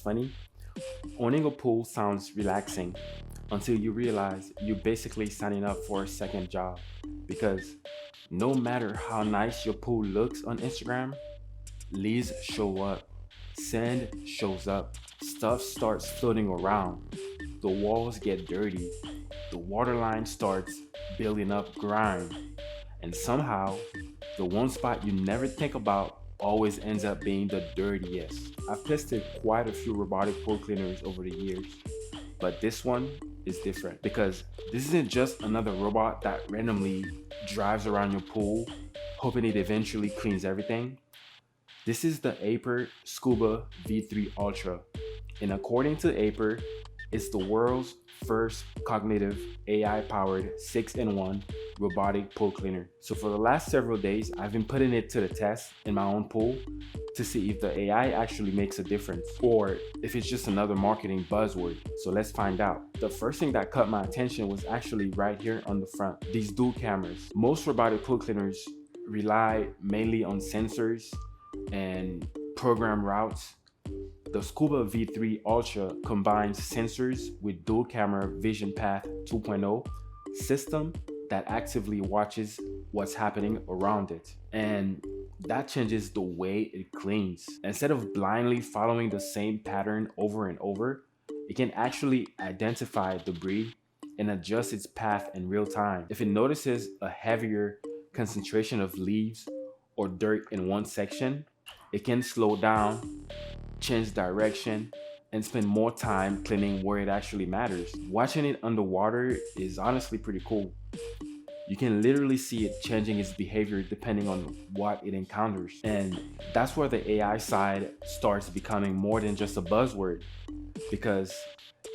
funny? Owning a pool sounds relaxing until you realize you're basically signing up for a second job. Because no matter how nice your pool looks on Instagram, leaves show up, sand shows up, stuff starts floating around, the walls get dirty, the water line starts building up grime, and somehow the one spot you never think about always ends up being the dirtiest. I've tested quite a few robotic pool cleaners over the years, but this one is different because this isn't just another robot that randomly drives around your pool hoping it eventually cleans everything. This is the Aiper Scuba V3 Ultra, and according to Aiper, it's the world's first cognitive AI-powered 6-in-1 robotic pool cleaner. So for the last several days, I've been putting it to the test in my own pool to see if the AI actually makes a difference or if it's just another marketing buzzword. So let's find out. The first thing that caught my attention was actually right here on the front, these dual cameras. Most robotic pool cleaners rely mainly on sensors and program routes. The Scuba V3 Ultra combines sensors with dual camera vision path 2.0 system that actively watches what's happening around it. And that changes the way it cleans. Instead of blindly following the same pattern over and over, it can actually identify debris and adjust its path in real time. If it notices a heavier concentration of leaves or dirt in one section, it can slow down, change direction, and spend more time cleaning where it actually matters. Watching it underwater is honestly pretty cool. You can literally see it changing its behavior depending on what it encounters. And that's where the AI side starts becoming more than just a buzzword, because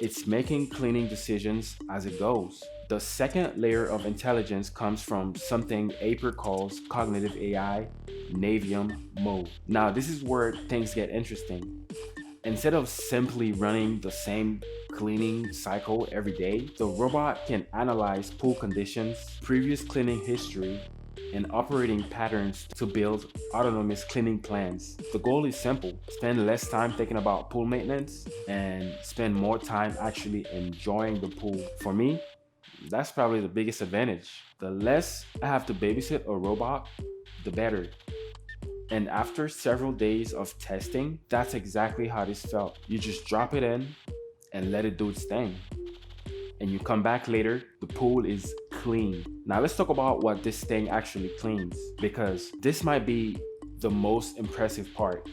it's making cleaning decisions as it goes. The second layer of intelligence comes from something Aiper calls cognitive AI, Navium mode. Now, this is where things get interesting. Instead of simply running the same cleaning cycle every day, the robot can analyze pool conditions, previous cleaning history, and operating patterns to build autonomous cleaning plans. The goal is simple: spend less time thinking about pool maintenance and spend more time actually enjoying the pool. For me, that's probably the biggest advantage. The less I have to babysit a robot, the better. And after several days of testing, that's exactly how this felt. You just drop it in and let it do its thing. And you come back later, the pool is clean. Now let's talk about what this thing actually cleans, because this might be the most impressive part.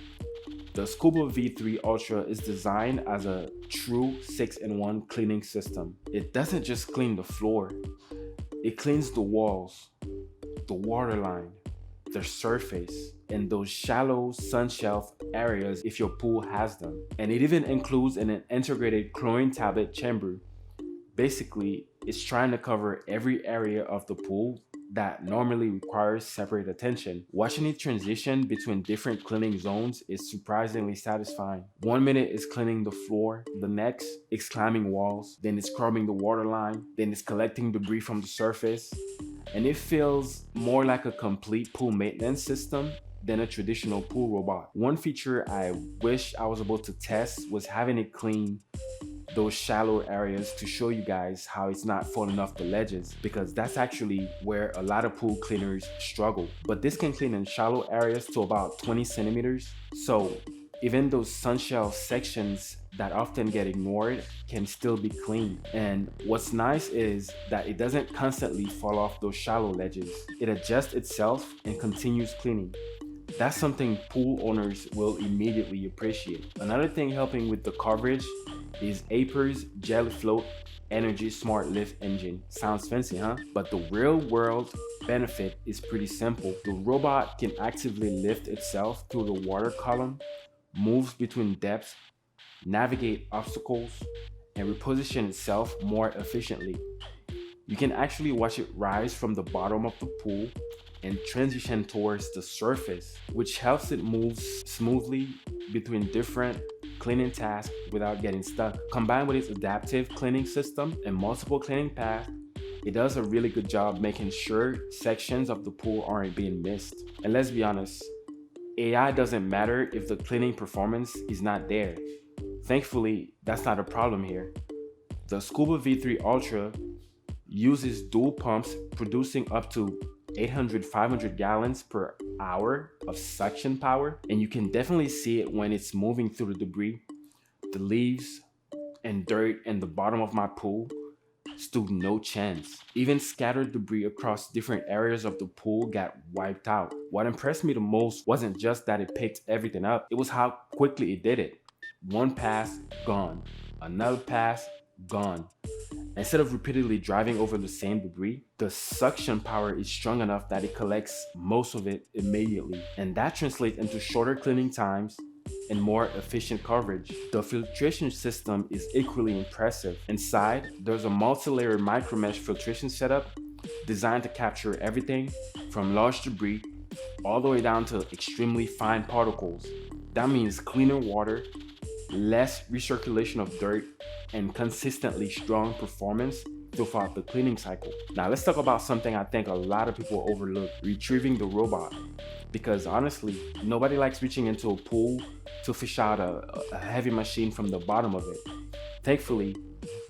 The Scuba V3 Ultra is designed as a true 6-in-1 cleaning system. It doesn't just clean the floor, it cleans the walls, the water line, the surface, and those shallow sun shelf areas if your pool has them. And it even includes an integrated chlorine tablet chamber. Basically, it's trying to cover every area of the pool that normally requires separate attention. Watching it transition between different cleaning zones is surprisingly satisfying. 1 minute it's cleaning the floor, the next it's climbing walls, then it's scrubbing the water line, then it's collecting debris from the surface. And it feels more like a complete pool maintenance system than a traditional pool robot. One feature I wish I was able to test was having it clean those shallow areas to show you guys how it's not falling off the ledges, because that's actually where a lot of pool cleaners struggle. But this can clean in shallow areas to about 20 centimeters. So even those sun shelf sections that often get ignored can still be clean. And what's nice is that it doesn't constantly fall off those shallow ledges. It adjusts itself and continues cleaning. That's something pool owners will immediately appreciate. Another thing helping with the coverage is Aiper's Jelly Float Energy Smart Lift Engine. Sounds fancy, huh? But the real world benefit is pretty simple. The robot can actively lift itself through the water column, moves between depths, navigate obstacles, and reposition itself more efficiently. You can actually watch it rise from the bottom of the pool and transition towards the surface, which helps it move smoothly between different cleaning tasks without getting stuck. Combined with its adaptive cleaning system and multiple cleaning paths, it does a really good job making sure sections of the pool aren't being missed. And let's be honest, AI doesn't matter if the cleaning performance is not there. Thankfully, that's not a problem here. The Scuba V3 Ultra uses dual pumps producing up to 500 gallons per hour of suction power, and you can definitely see it when it's moving through the debris. The leaves and dirt in the bottom of my pool stood no chance. Even scattered debris across different areas of the pool got wiped out. What impressed me the most wasn't just that it picked everything up, it was how quickly it did it. One pass, gone. Another pass, gone. Instead of repeatedly driving over the same debris, the suction power is strong enough that it collects most of it immediately. And that translates into shorter cleaning times and more efficient coverage. The filtration system is equally impressive. Inside, there's a multi-layer micromesh filtration setup designed to capture everything from large debris all the way down to extremely fine particles. That means cleaner water, less recirculation of dirt, and consistently strong performance throughout the cleaning cycle. Now let's talk about something I think a lot of people overlook: retrieving the robot. Because honestly, nobody likes reaching into a pool to fish out a heavy machine from the bottom of it. Thankfully,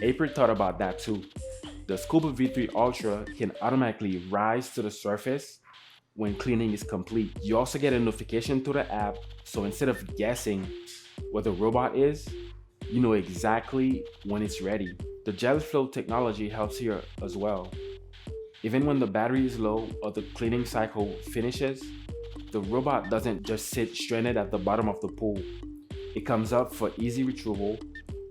Aiper thought about that too. The Scuba V3 Ultra can automatically rise to the surface when cleaning is complete. You also get a notification through the app, so instead of guessing where the robot is, you know exactly when it's ready. The jelly flow technology helps here as well. Even when the battery is low or the cleaning cycle finishes, the robot doesn't just sit stranded at the bottom of the pool. It comes up for easy retrieval,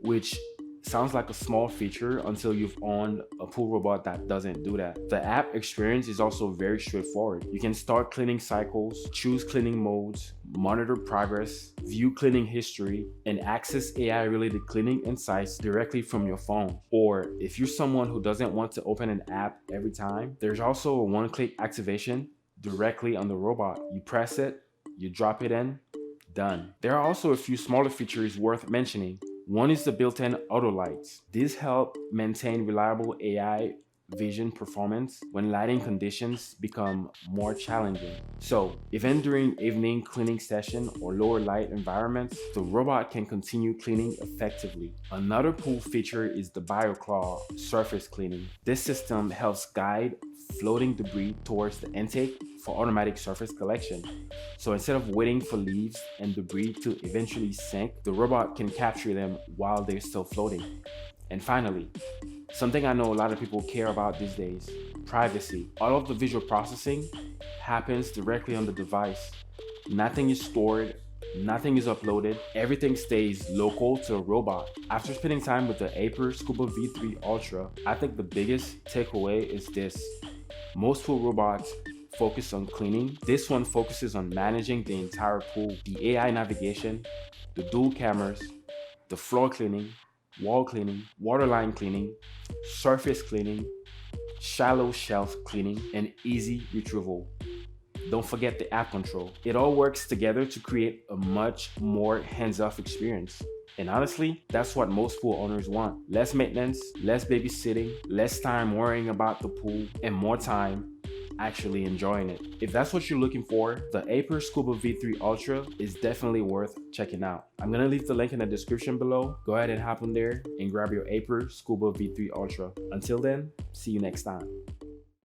which sounds like a small feature until you've owned a pool robot that doesn't do that. The app experience is also very straightforward. You can start cleaning cycles, choose cleaning modes, monitor progress, view cleaning history, and access AI-related cleaning insights directly from your phone. Or if you're someone who doesn't want to open an app every time, there's also a one-click activation directly on the robot. You press it, you drop it in, done. There are also a few smaller features worth mentioning. One is the built-in auto lights. These help maintain reliable AI vision performance when lighting conditions become more challenging. So, even during evening cleaning session or lower light environments, the robot can continue cleaning effectively. Another cool feature is the BioClaw surface cleaning. This system helps guide floating debris towards the intake for automatic surface collection. So instead of waiting for leaves and debris to eventually sink, the robot can capture them while they're still floating. And finally, something I know a lot of people care about these days: privacy. All of the visual processing happens directly on the device. Nothing is stored, nothing is uploaded, everything stays local to a robot. After spending time with the Aiper Scuba V3 Ultra, I think the biggest takeaway is this: most pool robots focus on cleaning. This one focuses on managing the entire pool. The AI navigation, the dual cameras, the floor cleaning, wall cleaning, waterline cleaning, surface cleaning, shallow shelf cleaning, and easy retrieval. Don't forget the app control. It all works together to create a much more hands-off experience. And honestly, that's what most pool owners want. Less maintenance, less babysitting, less time worrying about the pool, and more time actually enjoying it. If that's what you're looking for, the Aiper Scuba V3 Ultra is definitely worth checking out. I'm gonna leave the link in the description below. Go ahead and hop on there and grab your Aiper Scuba V3 Ultra. Until then, see you next time.